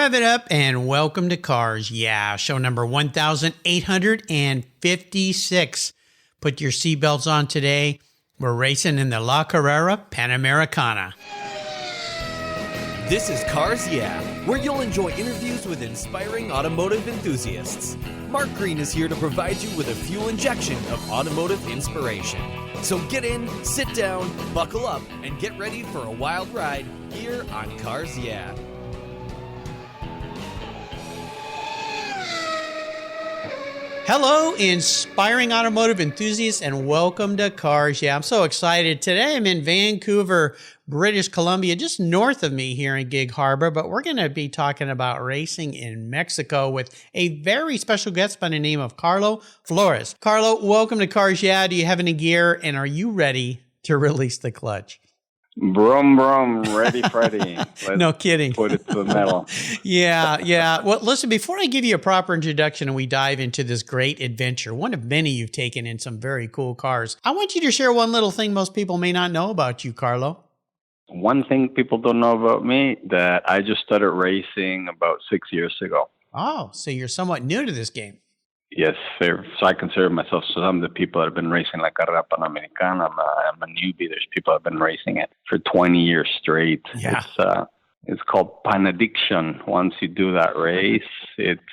Rev it up and welcome to Cars Yeah, show number 1856. Put your seatbelts on today. We're racing in the La Carrera Panamericana. This is Cars Yeah, where you'll enjoy interviews with inspiring automotive enthusiasts. Mark Green is here to provide you with a fuel injection of automotive inspiration. So get in, sit down, buckle up, and get ready for a wild ride here on Cars Yeah. Hello, inspiring automotive enthusiasts, and welcome to Cars Yeah. I'm so excited. Today I'm in Vancouver, British Columbia, just north of me here in Gig Harbor, but we're going to be talking about racing in Mexico with a very special guest by the name of Karlo Flores. Karlo, welcome to Cars Yeah. Do you have any gear, and are you ready to release the clutch? Brum, brum, ready, Freddy. No kidding. Put it to the metal. Yeah. Well, listen, before I give you a proper introduction and we dive into this great adventure, one of many you've taken in some very cool cars, I want you to share one little thing most people may not know about you, Karlo. One thing people don't know about me, that I just started racing about 6 years ago. Oh, so you're somewhat new to this game. Yes, sir. So I consider myself some of the people that have been racing like Carrera Panamericana. I'm a newbie. There's people that have been racing it for 20 years straight. Yeah. It's called Pan Addiction. Once you do that race, it's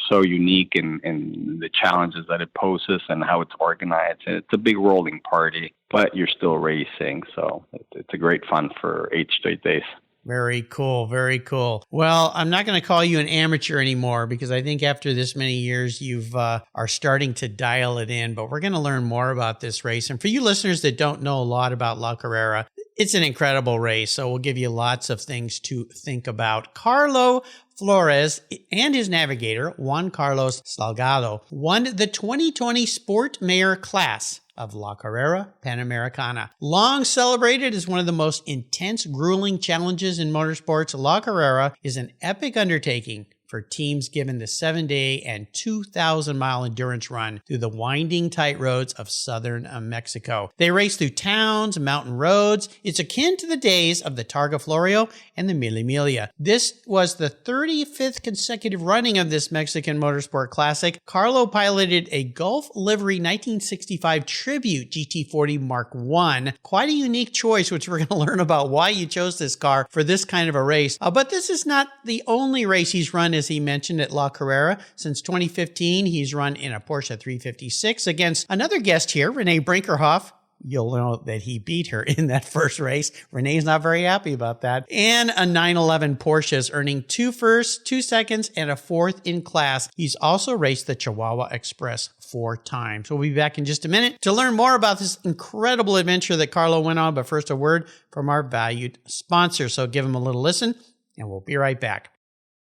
so unique in the challenges that it poses and how it's organized. And it's a big rolling party, but you're still racing. So it's a great fun for 8 straight days. Very cool. Very cool. Well, I'm not going to call you an amateur anymore because I think after this many years, you've are starting to dial it in, but we're going to learn more about this race. And for you listeners that don't know a lot about La Carrera, it's an incredible race. So we'll give you lots of things to think about. Karlo Flores and his navigator, Juan Carlos Salgado, won the 2020 Sport Mayor class of La Carrera Panamericana. Long celebrated as one of the most intense, grueling challenges in motorsports, La Carrera is an epic undertaking for teams given the 7-day and 2,000-mile endurance run through the winding tight roads of southern Mexico. They race through towns, mountain roads. It's akin to the days of the Targa Florio and the Mille Miglia. This was the 35th consecutive running of this Mexican motorsport classic. Karlo piloted a Gulf livery 1965 Tribute GT40 Mark I. Quite a unique choice, which we're going to learn about why you chose this car for this kind of a race. But this is not the only race he's run, as he mentioned, at La Carrera. Since 2015, he's run in a Porsche 356 against another guest here, Renee Brinkerhoff. You'll know that he beat her in that first race. Renee's not very happy about that. And a 911 Porsches, earning 2 firsts, 2 seconds, and a 4th in class. He's also raced the Chihuahua Express 4 times. We'll be back in just a minute to learn more about this incredible adventure that Karlo went on. But first, a word from our valued sponsor. So give him a little listen, and we'll be right back.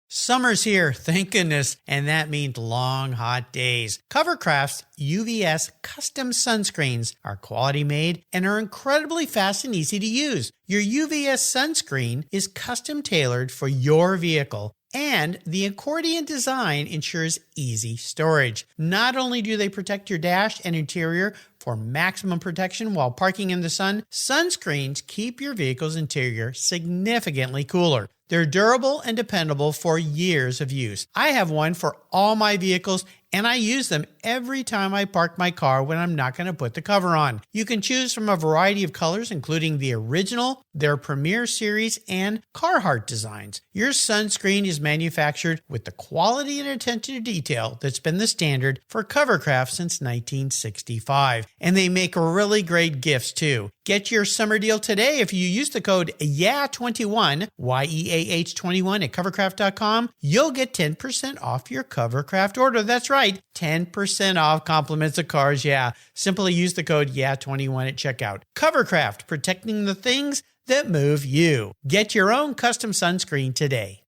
Summer's here, thank goodness, and that means long, hot days. Covercraft's UVS custom sunscreens are quality made and are incredibly fast and easy to use. Your UVS sunscreen is custom tailored for your vehicle, and the accordion design ensures easy storage. Not only do they protect your dash and interior for maximum protection while parking in the sun, sunscreens keep your vehicle's interior significantly cooler. They're durable and dependable for years of use. I have one for all my vehicles, and I use them every time I park my car when I'm not going to put the cover on. You can choose from a variety of colors, including the original, their Premier Series, and Carhartt designs. Your sunscreen is manufactured with the quality and attention to detail that's been the standard for Covercraft since 1965. And they make really great gifts, too. Get your summer deal today if you use the code YEAH21, YEAH21 at covercraft.com. You'll get 10% off your Covercraft order. That's right, 10% off compliments of Cars Yeah. Simply use the code YEAH21 at checkout. Covercraft, protecting the things that move you. Get your own custom sunscreen today.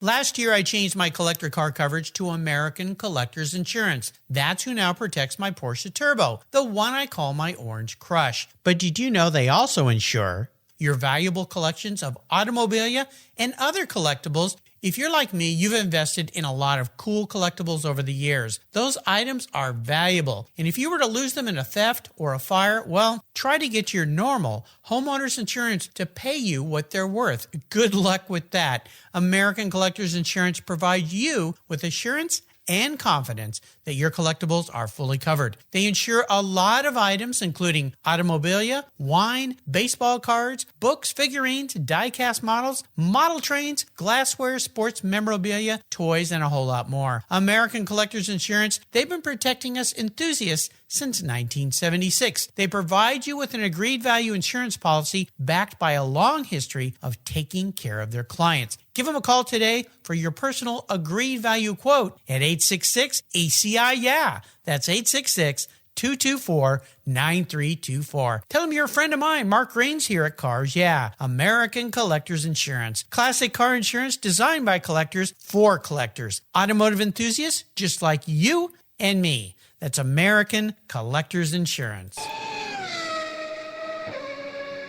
Last year, I changed my collector car coverage to American Collectors Insurance. That's who now protects my Porsche Turbo, the one I call my Orange Crush. But did you know they also insure your valuable collections of automobilia and other collectibles If you're like me, you've invested in a lot of cool collectibles over the years. Those items are valuable, and if you were to lose them in a theft or a fire, well, try to get your normal homeowner's insurance to pay you what they're worth. Good luck with that. American Collectors Insurance provides you with assurance and confidence that your collectibles are fully covered. They insure a lot of items, including automobilia, wine, baseball cards, books, figurines, die-cast models, model trains, glassware, sports memorabilia, toys, and a whole lot more. American Collectors Insurance, they've been protecting us enthusiasts since 1976. They provide you with an agreed value insurance policy backed by a long history of taking care of their clients. Give them a call today for your personal agreed value quote at 866-ACI-YEAH. That's 866-224-9324. Tell them you're a friend of mine, Mark Green's here at Cars Yeah, American Collectors Insurance. Classic car insurance designed by collectors for collectors. Automotive enthusiasts just like you and me. That's American Collectors Insurance.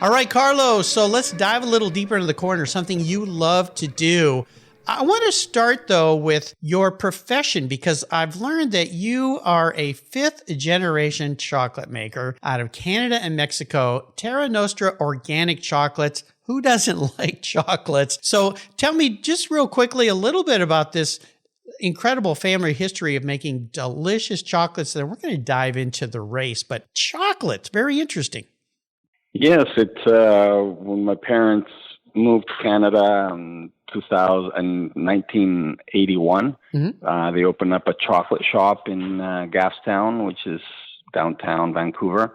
All right, Carlos, so let's dive a little deeper into the corner, something you love to do. I want to start, though, with your profession, because I've learned that you are a fifth-generation chocolate maker out of Canada and Mexico, Terra Nostra Organic Chocolates. Who doesn't like chocolates? So tell me just real quickly a little bit about this incredible family history of making delicious chocolates. Then we're going to dive into the race, but chocolates, very interesting. Yes, it's when my parents moved to Canada in 1981. They opened up a chocolate shop in Gastown, which is downtown Vancouver,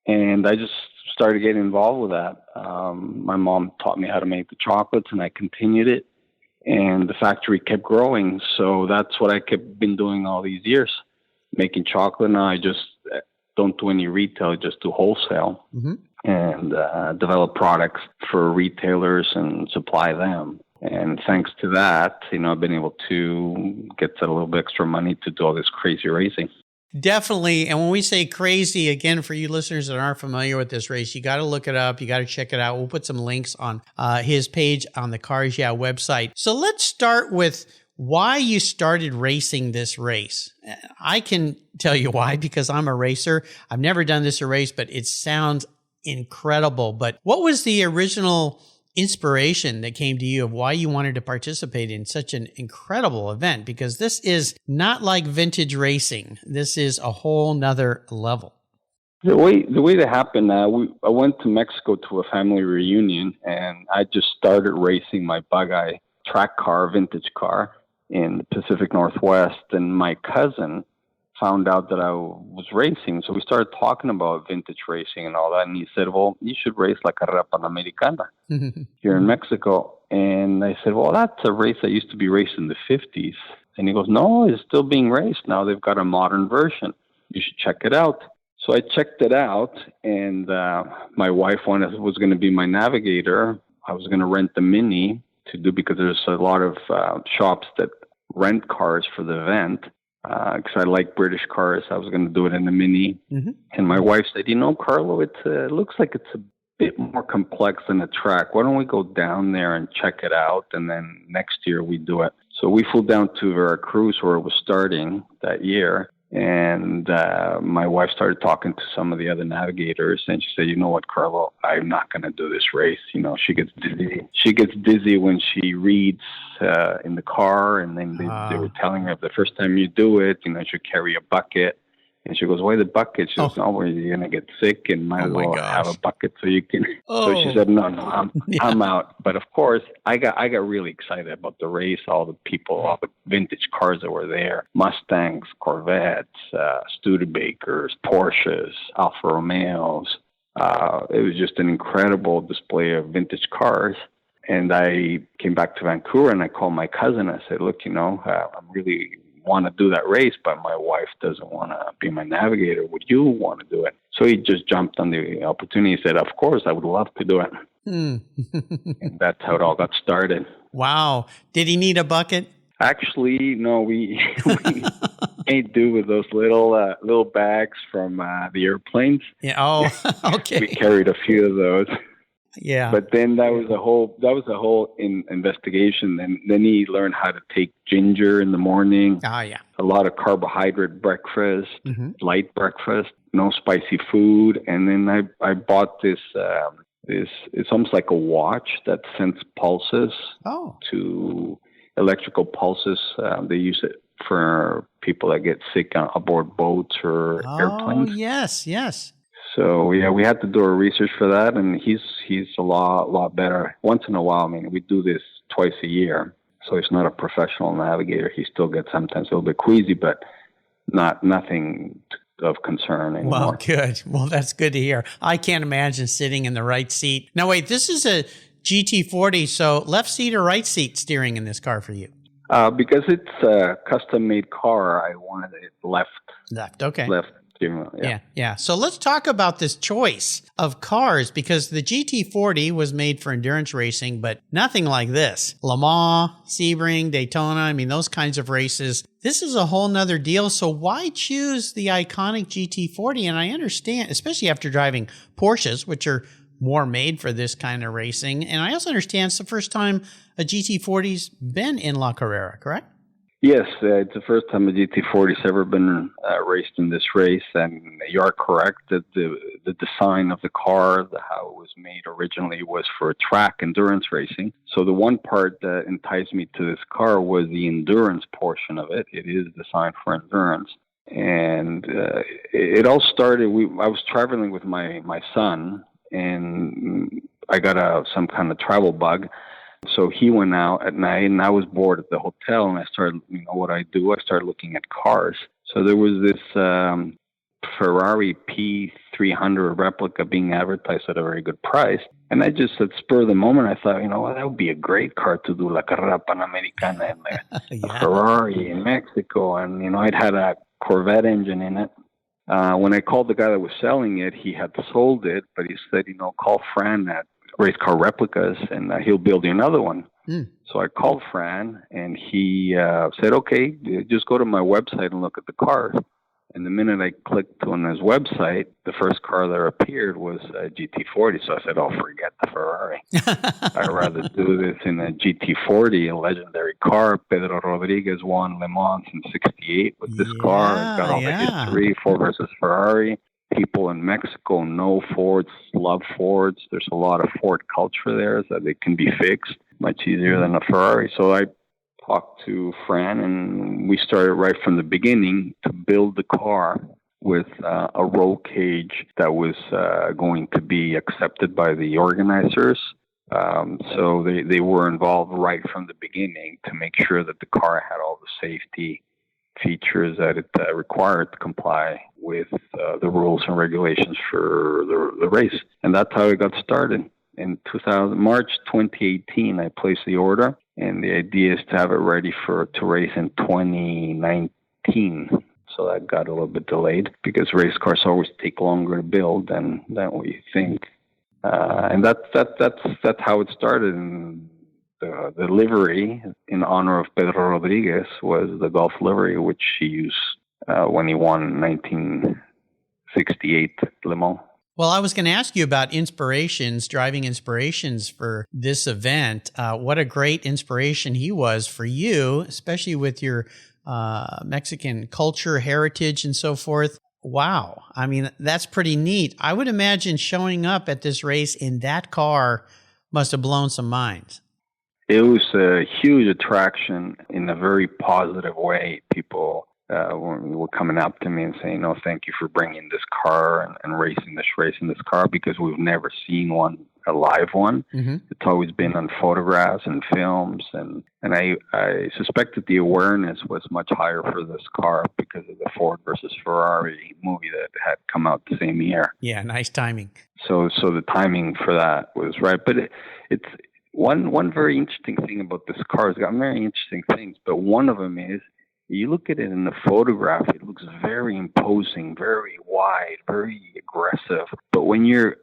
and I just started getting involved with that. My mom taught me how to make the chocolates, and I continued it, and the factory kept growing. So that's what I kept been doing all these years, making chocolate. Now I just don't do any retail, I just do wholesale. And develop products for retailers and supply them. And thanks to that, I've been able to get a little bit extra money to do all this crazy racing. Definitely. And when we say crazy, again, for you listeners that aren't familiar with this race, you got to look it up. You got to check it out. We'll put some links on his page on the Cars Yeah website. So let's start with why you started racing this race. I can tell you why, because I'm a racer. I've never done this race, but it sounds incredible. But what was the original inspiration that came to you of why you wanted to participate in such an incredible event? Because this is not like vintage racing. This is a whole nother level. The way that happened, I went to Mexico to a family reunion, and I just started racing my bug-eye track car, vintage car in the Pacific Northwest. And my cousin found out that I was racing. So we started talking about vintage racing and all that. And he said, well, you should race like Carrera Panamericana here in Mexico. And I said, well, that's a race that used to be raced in the 50s. And he goes, no, it's still being raced. Now they've got a modern version. You should check it out. So I checked it out, and my wife was going to be my navigator. I was going to rent the Mini to do, because there's a lot of shops that rent cars for the event. Because I like British cars, I was going to do it in the Mini. And my wife said, Carlo, it looks like it's a bit more complex than a track. Why don't we go down there and check it out, and then next year we do it? So we flew down to Veracruz, where it was starting that year. And my wife started talking to some of the other navigators, and she said, you know what, Carlo, I'm not going to do this race. She gets dizzy. She gets dizzy when she reads in the car, and then they were telling her the first time you do it, you should carry a bucket. And she goes, why the bucket? She goes, no, well, you're going to get sick, and might as well have a bucket so you can. So she said, no, I'm out. But of course, I got really excited about the race, all the people, all the vintage cars that were there, Mustangs, Corvettes, Studebakers, Porsches, Alfa Romeos. It was just an incredible display of vintage cars. And I came back to Vancouver, and I called my cousin. I said, look, I really want to do that race, but my wife doesn't want to be my navigator. Would you want to do it? So he just jumped on the opportunity. He said, of course, I would love to do it. And that's how it all got started. Wow. Did he need a bucket? Actually, no, we made do with those little bags from the airplanes. Yeah. Oh, okay. We carried a few of those. Yeah. But then that was a whole investigation. And then he learned how to take ginger in the morning, Oh, yeah. a lot of carbohydrate breakfast, Mm-hmm. light breakfast, no spicy food. And then I bought this, it's almost like a watch that sends pulses to electrical pulses. They use it for people that get sick on aboard boats or airplanes. Oh, yes, yes. So yeah, we had to do our research for that, and he's a lot better. Once in a while, I mean, we do this twice a year, so he's not a professional navigator. He still gets sometimes a little bit queasy, but nothing of concern anymore. Well, good. Well, that's good to hear. I can't imagine sitting in the right seat. Now, wait, this is a GT40, so left seat or right seat steering in this car for you? Because it's a custom-made car, I wanted it left. Left, okay. Left. Yeah. So let's talk about this choice of cars, because the GT40 was made for endurance racing, but nothing like this. Le Mans, Sebring, Daytona, I mean, those kinds of races. This is a whole nother deal. So why choose the iconic GT40? And I understand, especially after driving Porsches, which are more made for this kind of racing. And I also understand it's the first time a GT40's been in La Carrera, correct? Yes, it's the first time a GT40's ever been raced in this race, and you are correct that the design of the car, how it was made originally, was for track endurance racing. So the one part that enticed me to this car was the endurance portion of it. It is designed for endurance. And it all started, I was traveling with my son, and I got some kind of travel bug. So he went out at night, and I was bored at the hotel, and I started, what I do, I started looking at cars. So there was this Ferrari P 300 replica being advertised at a very good price. And I just, at spur of the moment, I thought, that would be a great car to do La Carrera Panamericana in a Ferrari in Mexico. And, it had a Corvette engine in it. When I called the guy that was selling it, he had sold it, but he said, call Fran at Race Car Replicas, and he'll build you another one. So I called Fran, and he said, okay, just go to my website and look at the cars. And the minute I clicked on his website, the first car that appeared was a GT40. So I said, oh, forget the Ferrari. I'd rather do this in a GT40, a legendary car. Pedro Rodriguez won Le Mans in '68 with this car. Got all the history, Ford versus Ferrari. People in Mexico know Fords, love Fords. There's a lot of Ford culture there that it can be fixed much easier than a Ferrari. So I talked to Fran, and we started right from the beginning to build the car with a roll cage that was going to be accepted by the organizers. So they were involved right from the beginning to make sure that the car had all the safety features that it required to comply with the rules and regulations for the race. And that's how it got started. In March 2018, I placed the order, and the idea is to have it ready to race in 2019. So that got a little bit delayed because race cars always take longer to build than we think. And that's how it started. And the livery in honor of Pedro Rodriguez was the Golf livery, which he used when he won 1968 Le Mans. Well, I was going to ask you about driving inspirations for this event. What a great inspiration he was for you, especially with your Mexican culture, heritage, and so forth. Wow. I mean, that's pretty neat. I would imagine showing up at this race in that car must have blown some minds. It was a huge attraction in a very positive way. People were coming up to me and saying, "No, thank you for bringing this car and racing this race in this car, because we've never seen a live one. Mm-hmm. It's always been on photographs and films." And I suspect that the awareness was much higher for this car because of the Ford versus Ferrari movie that had come out the same year. Yeah, nice timing. So the timing for that was right. But it's one very interesting thing about this car. It's got very interesting things, but one of them is, you look at it in the photograph, it looks very imposing, very wide, very aggressive. But when you're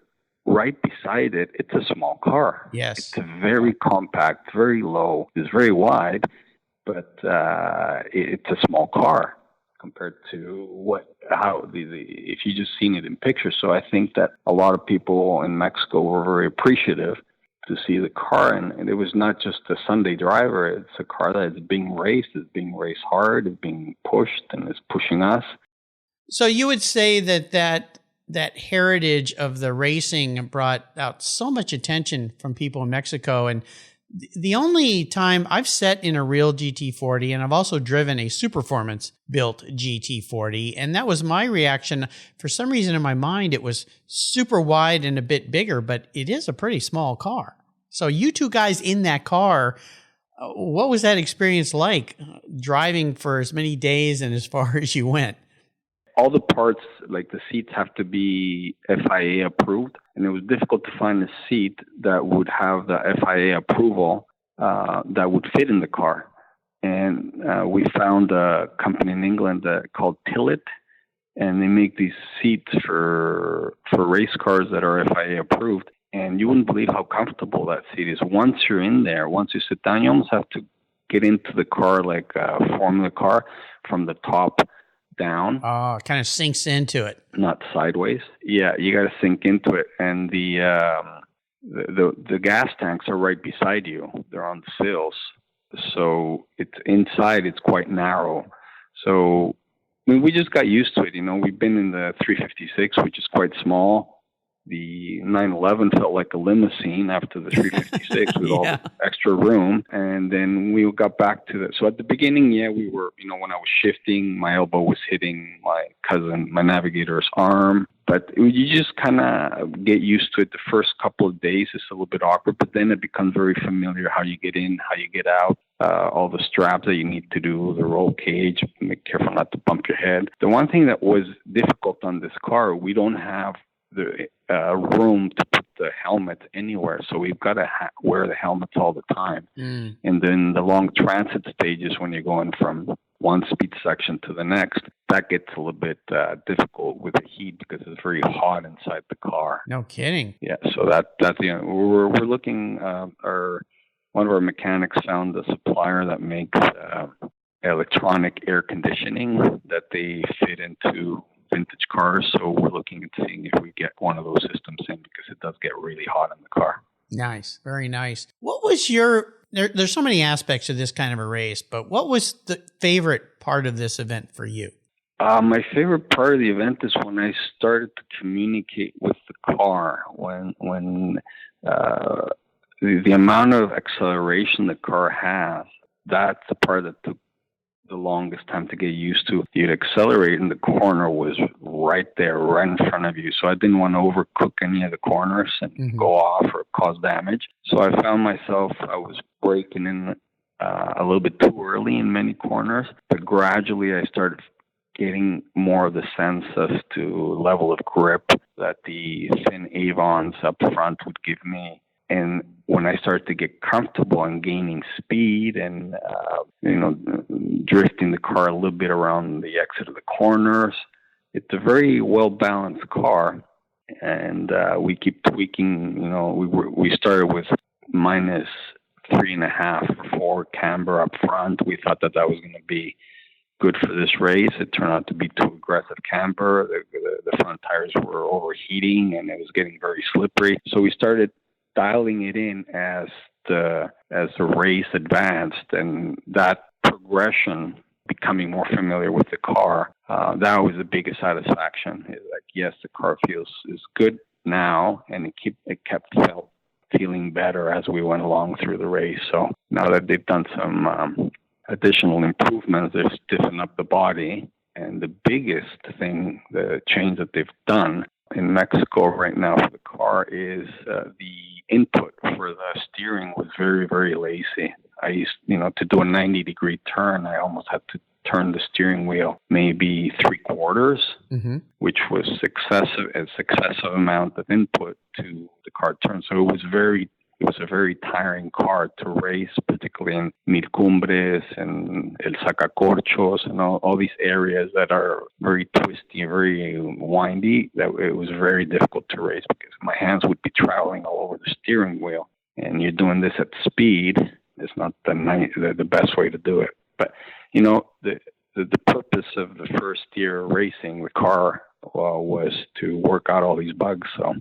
right beside it, it's a small car. Yes. It's very compact, very low. It's very wide, but it's a small car compared to if you just seen it in pictures. So I think that a lot of people in Mexico were very appreciative to see the car, and it was not just a Sunday driver. It's a car that is being raced, hard, it's being pushed, and it's pushing us. So you would say that heritage of the racing brought out so much attention from people in Mexico. And the only time I've sat in a real GT40, and I've also driven a Superformance built GT40, and that was my reaction. For some reason in my mind, it was super wide and a bit bigger, but it is a pretty small car. So you two guys in that car, what was that experience like, driving for as many days and as far as you went? All the parts, like the seats, have to be FIA approved, and it was difficult to find a seat that would have the FIA approval that would fit in the car. And we found a company in England called Tillit, and they make these seats for race cars that are FIA approved. And you wouldn't believe how comfortable that seat is. Once you're in there, once you sit down, you almost have to get into the car like a Formula car from the top down. Oh, it kind of sinks into it. Not sideways. Yeah, you got to sink into it. And the gas tanks are right beside you. They're on the sills. So it's inside, it's quite narrow. So I mean, we just got used to it. We've been in the 356, which is quite small. The 911 felt like a limousine after the 356 with all the extra room. And then we got back to that. So at the beginning, we were, when I was shifting, my elbow was hitting my navigator's arm. But you just kind of get used to it. The first couple of days is a little bit awkward, but then it becomes very familiar how you get in, how you get out, all the straps that you need to do, the roll cage, make careful not to bump your head. The one thing that was difficult on this car, we don't have the room to put the helmet anywhere, so we've got to wear the helmets all the time. And then the long transit stages, when you're going from one speed section to the next, that gets a little bit difficult with the heat because it's very hot inside the car. No kidding. Yeah, so that's we're looking. One of our mechanics found a supplier that makes electronic air conditioning that they fit into vintage cars, so we're looking at seeing if we get one of those systems in, because it does get really hot in the car. Nice. Very nice. What was there's so many aspects of this kind of a race, but what was the favorite part of this event for you? My favorite part of the event is when I started to communicate with the car, when the amount of acceleration the car has, that's the part that took the longest time to get used to. You'd accelerate and the corner was right there, right in front of you. So I didn't want to overcook any of the corners and go off or cause damage. So I found myself, I was braking in a little bit too early in many corners, but gradually I started getting more of the sense as to level of grip that the thin Avons up front would give me. And when I started to get comfortable and gaining speed and, drifting the car a little bit around the exit of the corners, it's a very well-balanced car. And we keep tweaking. We started with minus 3.5 or 4 camber up front. We thought that was going to be good for this race. It turned out to be too aggressive camber. The front tires were overheating and it was getting very slippery. So we started dialing it in as the race advanced, and that progression, becoming more familiar with the car, that was the biggest satisfaction. It's like, yes, the car is good now, and it kept feeling better as we went along through the race. So now that they've done some additional improvements, they've stiffened up the body, and the biggest thing, the change that they've done in Mexico right now for the car is the input for the steering was very, very lazy. I used, to do a 90-degree turn, I almost had to turn the steering wheel maybe 3/4, which was excessive amount of input to the car turn. So it was a very tiring car to race, particularly in Mil Cumbres and El Sacacorchos and all these areas that are very twisty, very windy. That it was very difficult to race because my hands would be traveling all over the steering wheel. And you're doing this at speed. It's not the best way to do it. But, the purpose of the first year racing with car was to work out all these bugs. So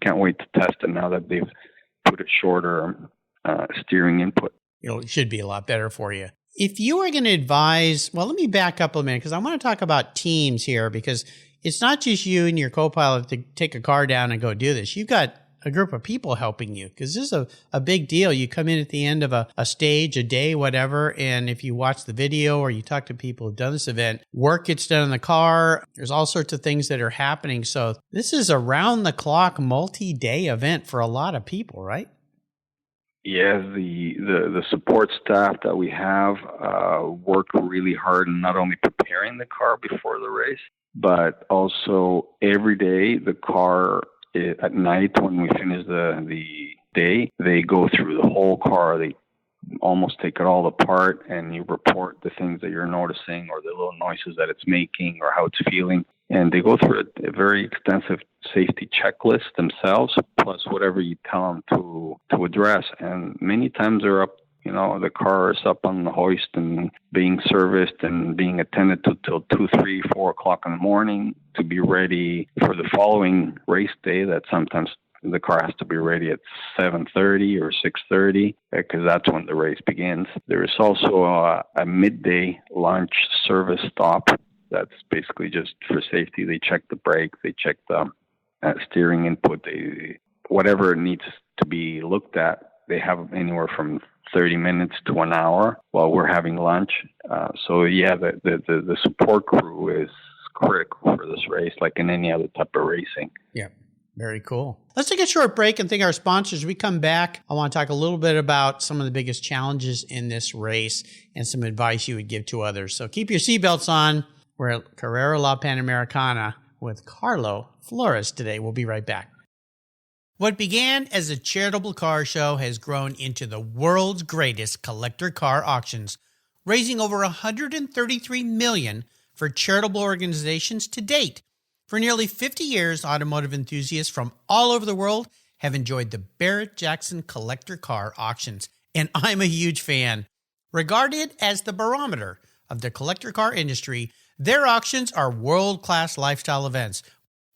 can't wait to test it now that they've put a shorter steering input. It should be a lot better for you. If you were going to advise, well, let me back up a minute because I want to talk about teams here, because it's not just you and your co-pilot to take a car down and go do this. You've got a group of people helping you, because this is a big deal. You come in at the end of a stage, a day, whatever, and if you watch the video or you talk to people who've done this event, work gets done in the car. There's all sorts of things that are happening. So this is a round-the-clock, multi-day event for a lot of people, right? Yeah, the support staff that we have work really hard in not only preparing the car before the race, but also every day the car at night when we finish the day, they go through the whole car. They almost take it all apart, and you report the things that you're noticing or the little noises that it's making or how it's feeling. And they go through a very extensive safety checklist themselves, plus whatever you tell them to address. And many times they're up, the car is up on the hoist and being serviced and being attended to till 2, 3, 4 o'clock in the morning to be ready for the following race day. That sometimes the car has to be ready at 7:30 or 6:30 because that's when the race begins. There is also a midday lunch service stop. That's basically just for safety. They check the brake, they check the steering input, whatever needs to be looked at. They have anywhere from 30 minutes to an hour while we're having lunch. The support crew is critical for this race, like in any other type of racing. Yeah. Very cool. Let's take a short break and thank our sponsors. We come back. I want to talk a little bit about some of the biggest challenges in this race and some advice you would give to others. So keep your seatbelts on. We're at Carrera Panamericana with Karlo Flores today. We'll be right back. What began as a charitable car show has grown into the world's greatest collector car auctions, raising over $133 million for charitable organizations to date. For nearly 50 years, automotive enthusiasts from all over the world have enjoyed the Barrett-Jackson collector car auctions, and I'm a huge fan. Regarded as the barometer of the collector car industry, their auctions are world-class lifestyle events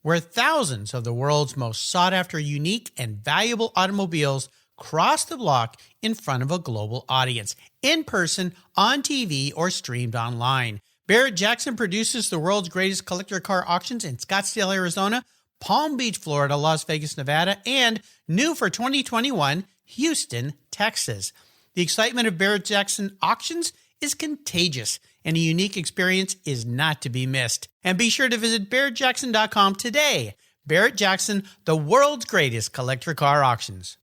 where thousands of the world's most sought-after, unique, and valuable automobiles cross the block in front of a global audience, in person, on TV, or streamed online. Barrett-Jackson produces the world's greatest collector car auctions in Scottsdale, Arizona, Palm Beach, Florida, Las Vegas, Nevada, and new for 2021, Houston, Texas. The excitement of Barrett-Jackson auctions is contagious, and a unique experience is not to be missed. And be sure to visit barrettjackson.com today. Barrett-Jackson, the world's greatest collector car auctions.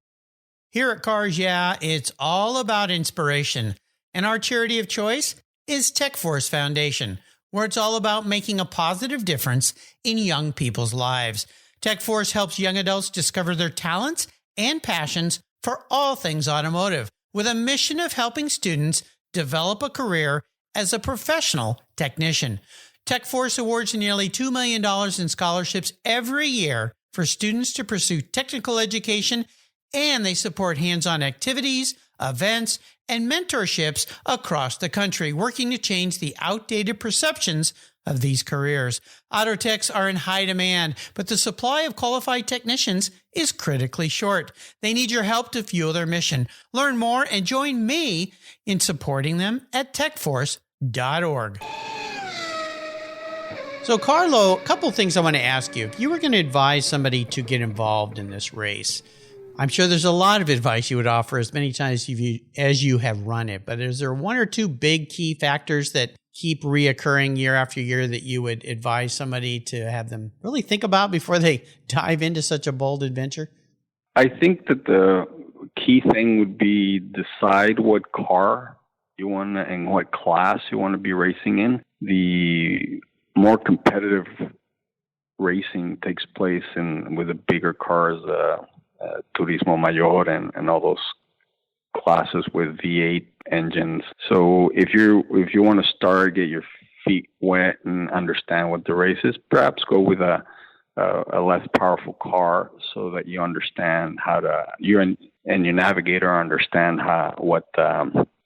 Here at Cars Yeah, it's all about inspiration. And our charity of choice is TechForce Foundation, where it's all about making a positive difference in young people's lives. TechForce helps young adults discover their talents and passions for all things automotive, with a mission of helping students develop a career as a professional technician. TechForce awards nearly $2 million in scholarships every year for students to pursue technical education, and they support hands-on activities, events, and mentorships across the country, working to change the outdated perceptions of these careers. Auto techs are in high demand, but the supply of qualified technicians is critically short. They need your help to fuel their mission. Learn more and join me in supporting them at techforce.org. So, Karlo, a couple things I want to ask you. If you were going to advise somebody to get involved in this race, I'm sure there's a lot of advice you would offer as many times as you have run it, but is there one or two big key factors that keep reoccurring year after year that you would advise somebody to have them really think about before they dive into such a bold adventure? I think that the key thing would be decide what car you want to, and what class you want to be racing in. The more competitive racing takes place with the bigger cars, Turismo Mayor and all those classes with V8 engines. So if you want to start, get your feet wet and understand what the race is, perhaps go with a less powerful car so that you understand how to, you and your navigator understand what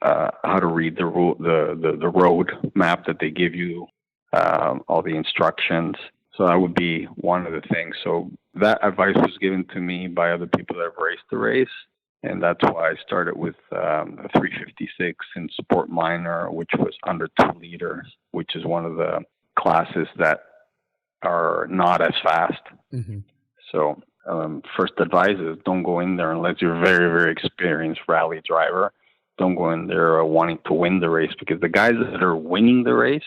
how to read the road map that they give you, all the instructions. So that would be one of the things. So that advice was given to me by other people that have raced the race. And that's why I started with a 356 in Sport Minor, which was under 2 liters, which is one of the classes that are not as fast. Mm-hmm. So first advice is don't go in there unless you're a very, very experienced rally driver. Don't go in there wanting to win the race, because the guys that are winning the race,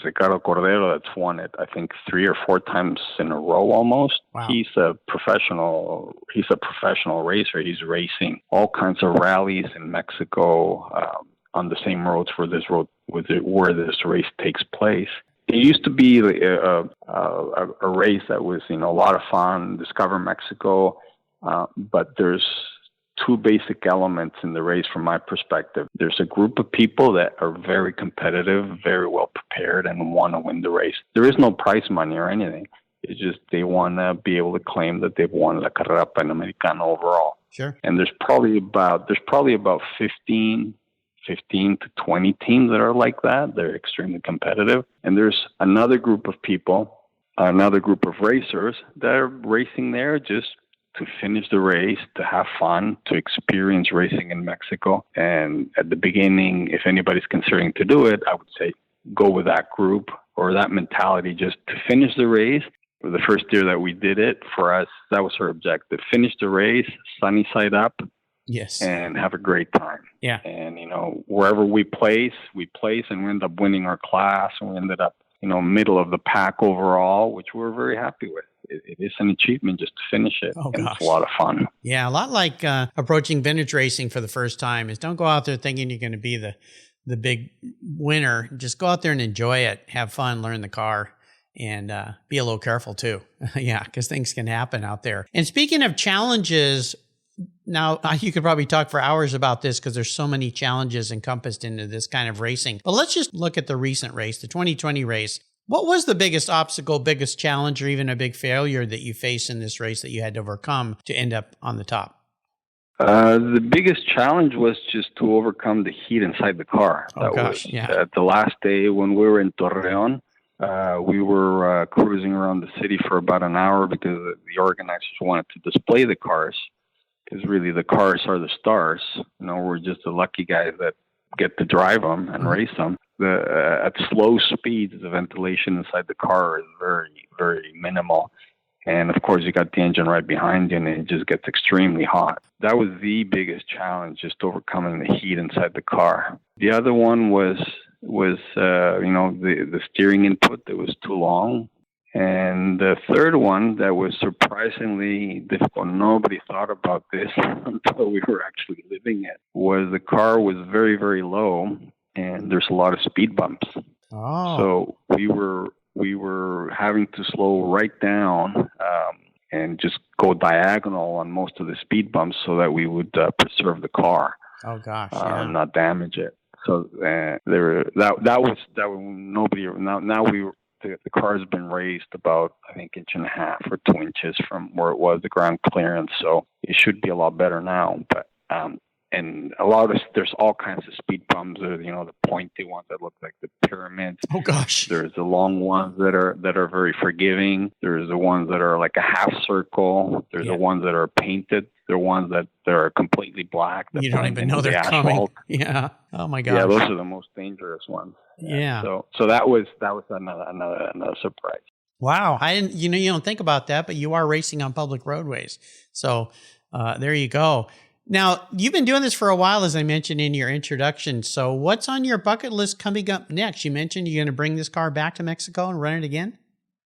Ricardo Cordero, that's won it, I think 3 or 4 times in a row almost. Wow. He's a professional racer. He's racing all kinds of rallies in Mexico on the same roads where this race takes place. It used to be a race that was, a lot of fun, Discover Mexico, but there's 2 basic elements in the race from my perspective. There's a group of people that are very competitive, very well prepared, and want to win the race. There is no prize money or anything. It's just they want to be able to claim that they've won La Carrera Panamericana overall. Sure. And there's probably about 15 to 20 teams that are like that. They're extremely competitive. And there's another group of people, another group of racers that are racing there just to finish the race, to have fun, to experience racing in Mexico. And at the beginning, if anybody's considering to do it, I would say go with that group or that mentality, just to finish the race. For the first year that we did it, for us, that was our objective. Finish the race, sunny side up. Yes. And have a great time. Yeah. And, wherever we place, and we end up winning our class, and we ended up, middle of the pack overall, which we're very happy with. It is an achievement just to finish it. Oh, and gosh. It's a lot of fun. Yeah, a lot like approaching vintage racing for the first time is don't go out there thinking you're going to be the big winner. Just go out there and enjoy it, have fun, learn the car, and be a little careful too. Yeah, because things can happen out there. And speaking of challenges, now you could probably talk for hours about this because there's so many challenges encompassed into this kind of racing. But let's just look at the recent race, the 2020 race. What was the biggest obstacle, biggest challenge, or even a big failure that you faced in this race that you had to overcome to end up on the top? The biggest challenge was just to overcome the heat inside the car. The last day when we were in Torreon, we were cruising around the city for about an hour because the organizers wanted to display the cars, because really the cars are the stars. We're just the lucky guys that get to drive them and race them. At slow speeds, the ventilation inside the car is very, very minimal. And of course, you got the engine right behind you, and it just gets extremely hot. That was the biggest challenge, just overcoming the heat inside the car. The other one was the steering input that was too long. And the third one that was surprisingly difficult, nobody thought about this until we were actually living it, was the car was very, very low, and there's a lot of speed bumps. Oh. So we were having to slow right down and just go diagonal on most of the speed bumps so that we would preserve the car. Oh gosh, and not damage it. So that was nobody. Now the car has been raised about, I think, 1.5 or 2 inches from where it was, the ground clearance. So it should be a lot better now. But and a lot of there's all kinds of speed bumps. There's the pointy ones that look like the pyramids. Oh gosh. There's the long ones that are very forgiving. There's the ones that are like a half circle. There's the ones that are painted. There are ones that are completely black. You don't even know they're coming. Yeah. Oh my gosh. Yeah, those are the most dangerous ones. Yeah. So that was another surprise. Wow. I didn't. You don't think about that, but you are racing on public roadways. So there you go. Now, you've been doing this for a while, as I mentioned in your introduction. So what's on your bucket list coming up next? You mentioned you're going to bring this car back to Mexico and run it again?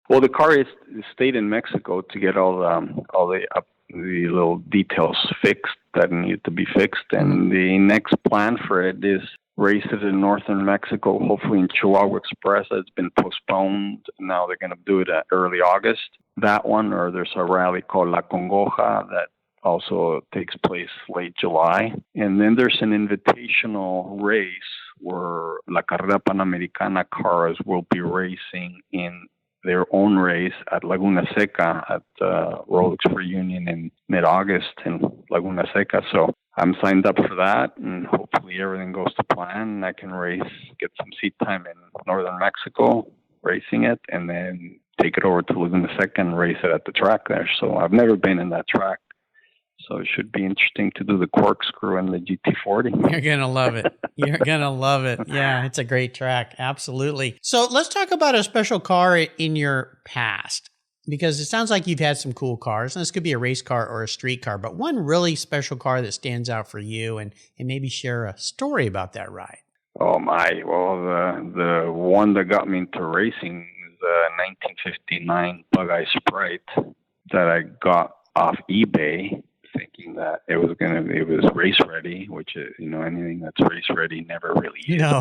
Well, the car is stayed in Mexico to get all the little details fixed that need to be fixed. And the next plan for it is race it in northern Mexico, hopefully in Chihuahua Express. It's been postponed. Now they're going to do it at early August. That one, or there's a rally called La Congoja that also takes place late July. And then there's an invitational race where La Carrera Panamericana cars will be racing in their own race at Laguna Seca at Rolex Reunion in mid-August in Laguna Seca. So I'm signed up for that, and hopefully everything goes to plan. And I can get some seat time in northern Mexico, racing it, and then take it over to Laguna Seca and race it at the track there. So I've never been in that track. So it should be interesting to do the corkscrew and the GT40. You're going to love it. You're going to love it. Yeah, it's a great track. Absolutely. So let's talk about a special car in your past, because it sounds like you've had some cool cars. And this could be a race car or a street car, but one really special car that stands out for you, and maybe share a story about that ride. Oh, my. Well, the one that got me into racing is a 1959 Bug-Eye Sprite that I got off eBay, thinking that it was race ready, which is, anything that's race ready never really is. No.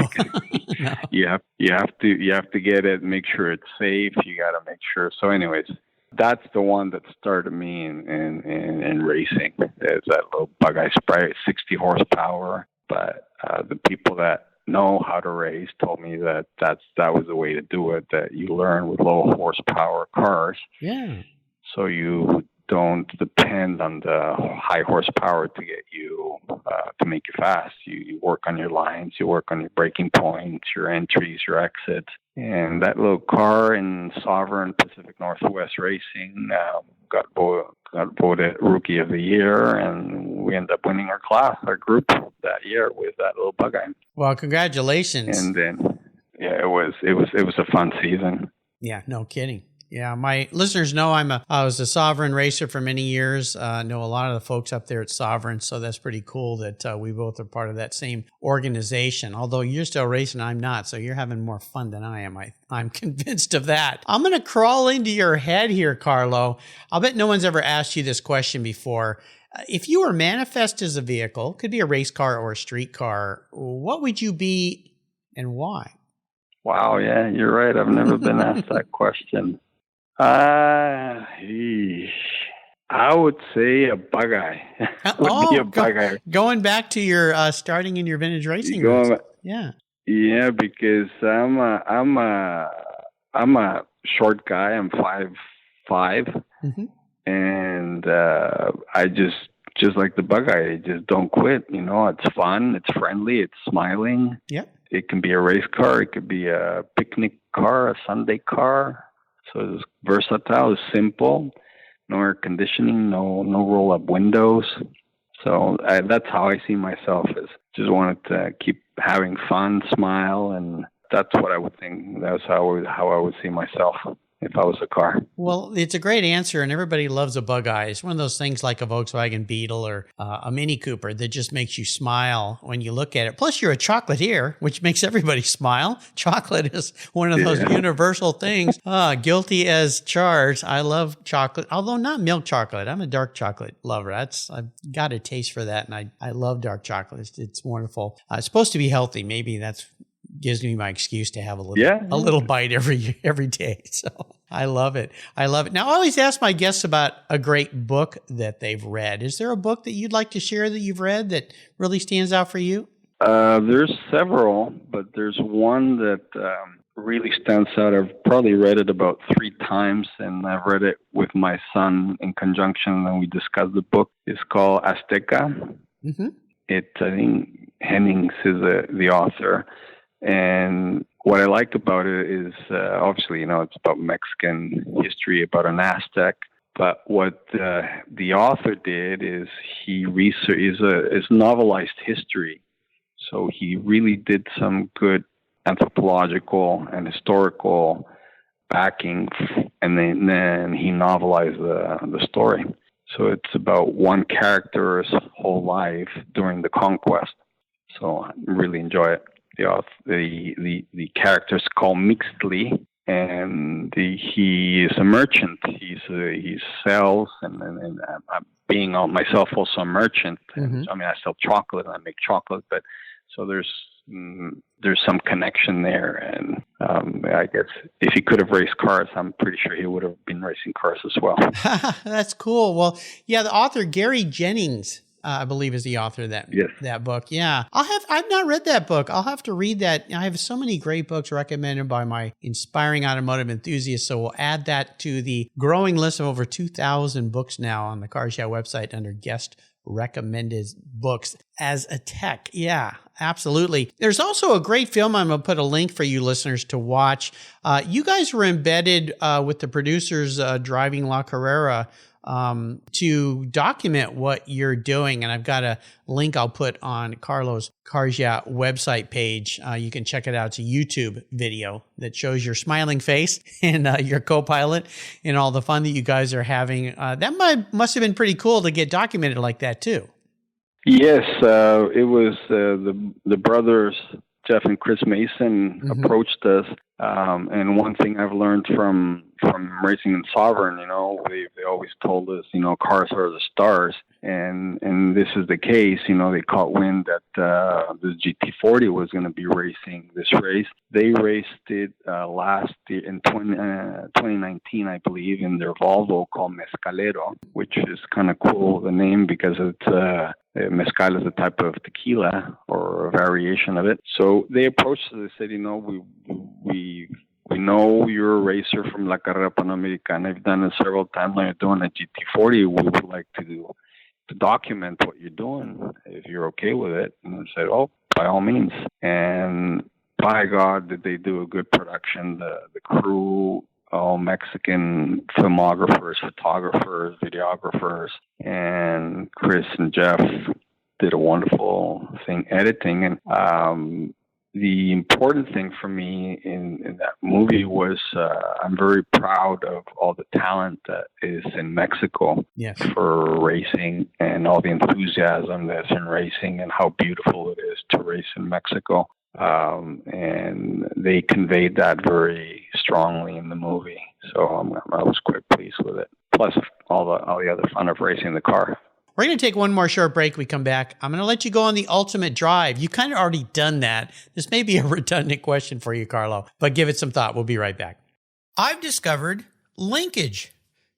No. You have to get it, make sure it's safe. You got to make sure. So, anyways, that's the one that started me in racing. It's that little Bug-Eye Sprite, 60 horsepower. But the people that know how to race told me that was the way to do it. That you learn with low horsepower cars. Yeah. So you don't depend on the high horsepower to get you to make you fast. You work on your lines, you work on your braking points, your entries, your exits. And that little car in Sovereign Pacific Northwest Racing got voted Rookie of the Year, and we ended up winning our group that year with that little Bug-Eye. Well, congratulations. And then, it was a fun season. Yeah, no kidding. Yeah, my listeners know I was a Sovereign racer for many years. Know a lot of the folks up there at Sovereign, so that's pretty cool that we both are part of that same organization. Although you're still racing, I'm not, so you're having more fun than I am. I'm convinced of that. I'm going to crawl into your head here, Karlo. I'll bet no one's ever asked you this question before. If you were manifest as a vehicle, could be a race car or a street car, what would you be and why? Wow, yeah, you're right. I've never been asked that question. I would say a Bug-Eye. Be a Bug-Eye. Going back to your starting in your vintage racing. Yeah, because I'm a short guy. I'm 5'5", and I just like the Bug-Eye. I just don't quit. It's fun. It's friendly. It's smiling. Yeah. It can be a race car. It could be a picnic car, a Sunday car. So it's versatile, it's simple, no air conditioning, no roll-up windows. So that's how I see myself, as just wanted to keep having fun, smile, and that's what I would think. That's how I would see myself if I was a car. Well, it's a great answer, and everybody loves a Bug-Eye. It's one of those things like a Volkswagen Beetle or a Mini Cooper that just makes you smile when you look at it. Plus, you're a chocolatier, which makes everybody smile. Chocolate is one of those universal things. Guilty as charged. I love chocolate, although not milk chocolate. I'm a dark chocolate lover. I've got a taste for that, and I love dark chocolate. It's wonderful. It's supposed to be healthy. Maybe that's gives me my excuse to have a little bite every day. So I love it. Now, I always ask my guests about a great book that they've read. Is there a book that you'd like to share that you've read that really stands out for you? There's several, but there's one that really stands out. I've probably read it about 3 times, and I've read it with my son in conjunction, and we discussed the book. It's called Azteca. Mm-hmm. I think Hennings is the author. And what I like about it is, obviously, it's about Mexican history, about an Aztec. But what the author did is he researched, is novelized history. So he really did some good anthropological and historical backing, and then he novelized the story. So it's about one character's whole life during the conquest. So I really enjoy it. The character's called Mixtli, and he is a merchant. He sells, and I'm being myself also a merchant. Mm-hmm. I mean, I sell chocolate and I make chocolate, but so there's some connection there. And I guess if he could have raced cars, I'm pretty sure he would have been racing cars as well. That's cool. Well, yeah, the author Gary Jennings, I believe, is the author of that book. Yeah. I've not read that book. I'll have to read that. I have so many great books recommended by my inspiring automotive enthusiasts. So we'll add that to the growing list of over 2,000 books now on the Car Show website under guest recommended books as a tech. Yeah, absolutely. There's also a great film. I'm going to put a link for you listeners to watch. You guys were embedded with the producers driving La Carrera to document what you're doing. And I've got a link I'll put on Carlos Cars Yeah website page. You can check it out. It's a YouTube video that shows your smiling face and your co-pilot and all the fun that you guys are having. That must have been pretty cool to get documented like that too. Yes, it was the brothers, Jeff and Chris Mason, approached us. And one thing I've learned from racing in Sovereign, they always told us, cars are the stars. And this is the case. They caught wind that the GT40 was going to be racing this race. They raced it last year in 2019, I believe, in their Volvo called Mezcalero, which is kind of cool, the name, because it's mezcal is a type of tequila or a variation of it. So they approached us. They said, we know you're a racer from La Carrera Panamericana. You've done it several times. Now you're doing a GT40. We would like to document what you're doing if you're okay with it. And I said, oh, by all means. And by God, did they do a good production. The crew, all Mexican filmographers, photographers, videographers, and Chris and Jeff did a wonderful thing editing. And the important thing for me in that movie was I'm very proud of all the talent that is in Mexico for racing and all the enthusiasm that's in racing and how beautiful it is to race in Mexico. And they conveyed that very strongly in the movie. So I was quite pleased with it. Plus all the other fun of racing the car. We're going to take one more short break. We come back. I'm going to let you go on the ultimate drive. You kind of already done that. This may be a redundant question for you, Carlo, but give it some thought. We'll be right back. I've discovered Linkage.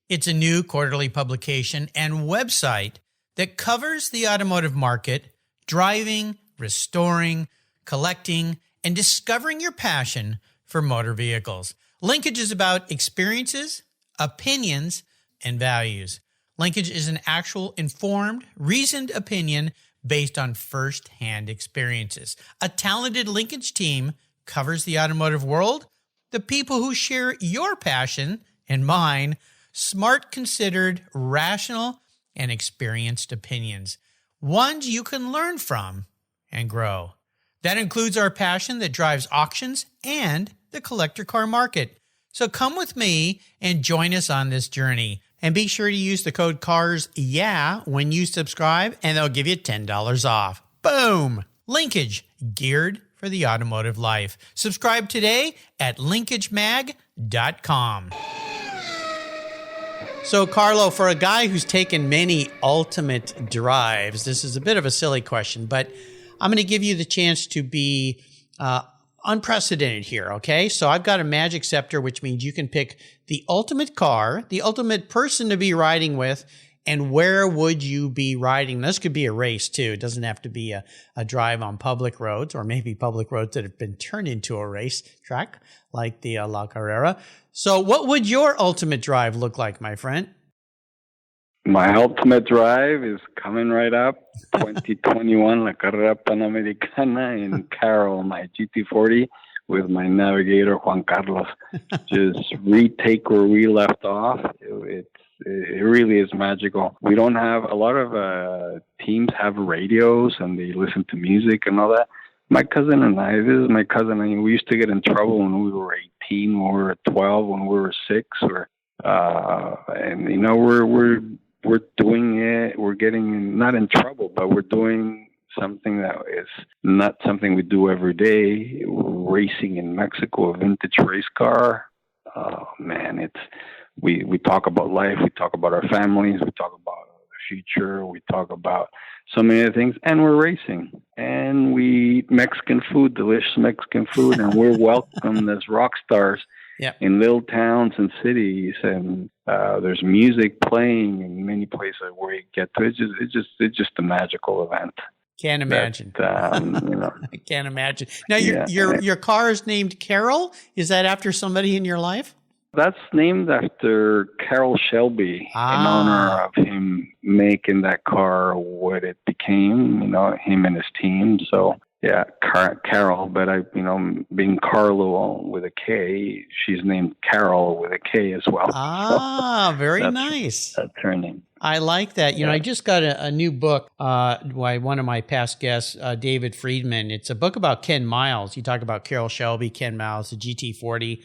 It's a new quarterly publication and website that covers the automotive market, driving, restoring, collecting, and discovering your passion for motor vehicles. Linkage is about experiences, opinions, and values. Linkage is an actual informed, reasoned opinion based on first-hand experiences. A talented Linkage team covers the automotive world, the people who share your passion and mine, smart, considered, rational, and experienced opinions, ones you can learn from and grow. That includes our passion that drives auctions and the collector car market. So come with me and join us on this journey. And be sure to use the code CARS YEAH when you subscribe, and they'll give you $10 off. Boom! Linkage, geared for the automotive life. Subscribe today at linkagemag.com. So, Carlo, for a guy who's taken many ultimate drives, this is a bit of a silly question, but I'm going to give you the chance to be unprecedented here, okay? So I've got a magic scepter, which means you can pick the ultimate car, the ultimate person to be riding with, and where would you be riding? This could be a race, too. It doesn't have to be a drive on public roads, or maybe public roads that have been turned into a race track, like the La Carrera. So what would your ultimate drive look like, my friend? My ultimate drive is coming right up, 2021 La Carrera Panamericana in Carroll, my GT40 with my navigator, Juan Carlos. Just retake where we left off. It really is magical. We don't have, a lot of teams have radios and they listen to music and all that. My cousin and I, this is my cousin, and we used to get in trouble when we were 18, when we were 12, when we were 6, and we're doing it. We're getting not in trouble, but we're doing something that is not something we do every day. We're racing in Mexico, a vintage race car. Oh man, we talk about life. We talk about our families. We talk about the future. We talk about so many other things, and we're racing. And we eat Mexican food, delicious Mexican food, and we're welcomed as rock stars. Yep. In little towns and cities, and there's music playing in many places where you get to. It's just a magical event. Can't imagine. I can't imagine. Now your car is named Carol. Is that after somebody in your life? That's named after Carroll Shelby in honor of him making that car what it became, him and his team. So, yeah, Carol, but being Karlo with a K, she's named Carol with a K as well. Very nice. That's her name. I like that. I just got a new book by one of my past guests, David Friedman. It's a book about Ken Miles. You talk about Carroll Shelby, Ken Miles, the GT40.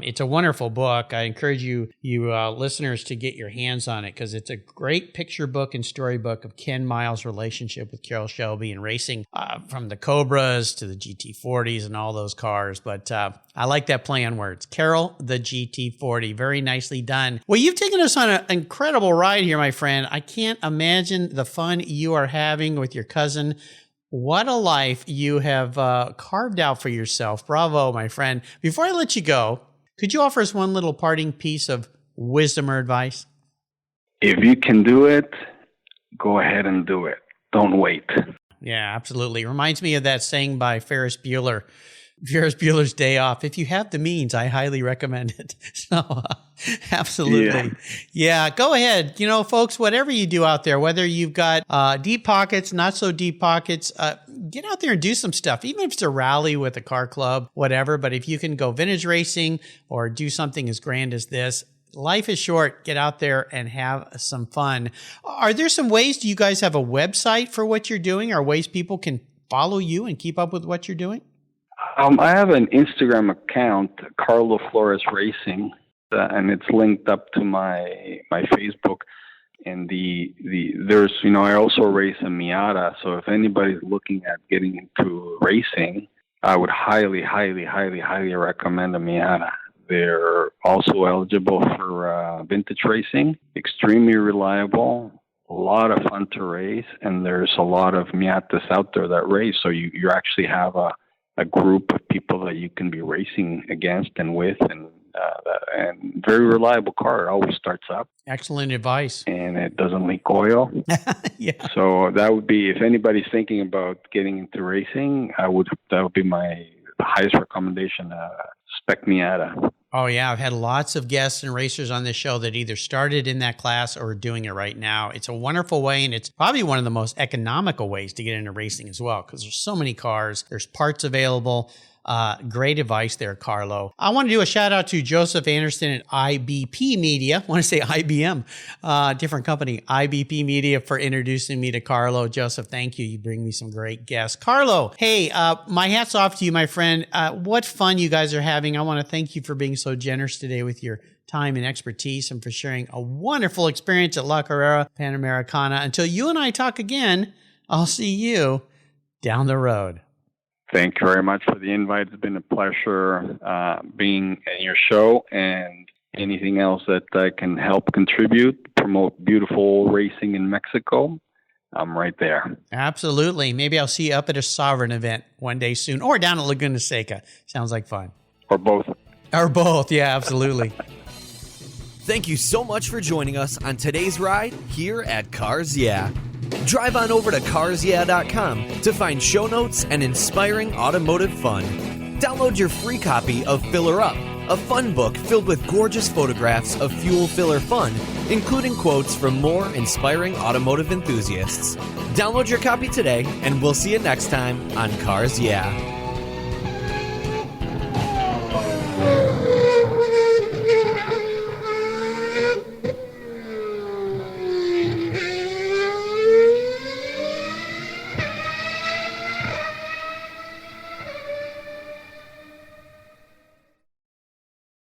It's a wonderful book. I encourage you listeners to get your hands on it because it's a great picture book and storybook of Ken Miles' relationship with Carroll Shelby and racing from the Cobras to the GT40s and all those cars. But I like that play on words. Carroll, the GT40. Very nicely done. Well, you've taken us on an incredible ride here, my friend. I can't imagine the fun you are having with your cousin. What a life you have carved out for yourself. Bravo, my friend. Before I let you go, could you offer us one little parting piece of wisdom or advice? If you can do it, go ahead and do it. Don't wait. Yeah, absolutely. It reminds me of that saying by Ferris Bueller. Ferris Bueller's Day Off. If you have the means, I highly recommend it. So, absolutely. Yeah, go ahead. Folks, whatever you do out there, whether you've got deep pockets, not so deep pockets, get out there and do some stuff, even if it's a rally with a car club, whatever. But if you can go vintage racing or do something as grand as this, life is short. Get out there and have some fun. Are there some ways, do you guys have a website for what you're doing? Are ways people can follow you and keep up with what you're doing? I have an Instagram account, Karlo Flores Racing, and it's linked up to my Facebook. And there's I also race a Miata. So if anybody's looking at getting into racing, I would highly, highly, highly, highly recommend a Miata. They're also eligible for vintage racing, extremely reliable, a lot of fun to race, and there's a lot of Miatas out there that race. So you actually have a group of people that you can be racing against and with, and very reliable car. It always starts up. Excellent advice. And it doesn't leak oil. Yeah. So that would be, if anybody's thinking about getting into racing, that would be my highest recommendation, Spec Miata. Oh, yeah. I've had lots of guests and racers on this show that either started in that class or are doing it right now. It's a wonderful way, and it's probably one of the most economical ways to get into racing as well because there's so many cars. There's parts available. Great advice there, Karlo. I want to do a shout out to Joseph Anderson at IBP Media. I want to say IBM, different company, IBP Media, for introducing me to Karlo. Joseph, thank you. You bring me some great guests. Karlo, hey, my hat's off to you, my friend. What fun you guys are having. I want to thank you for being so generous today with your time and expertise and for sharing a wonderful experience at La Carrera Panamericana. Until you and I talk again, I'll see you down the road. Thank you very much for the invite. It's been a pleasure being in your show, and anything else that I can help contribute, promote beautiful racing in Mexico, I'm right there. Absolutely. Maybe I'll see you up at a Sovereign event one day soon, or down at Laguna Seca. Sounds like fun. Or both. Or both. Yeah, absolutely. Thank you so much for joining us on today's ride here at Cars Yeah. Drive on over to carsyeah.com to find show notes and inspiring automotive fun. Download your free copy of Filler Up, a fun book filled with gorgeous photographs of fuel filler fun, including quotes from more inspiring automotive enthusiasts. Download your copy today, and we'll see you next time on Cars Yeah.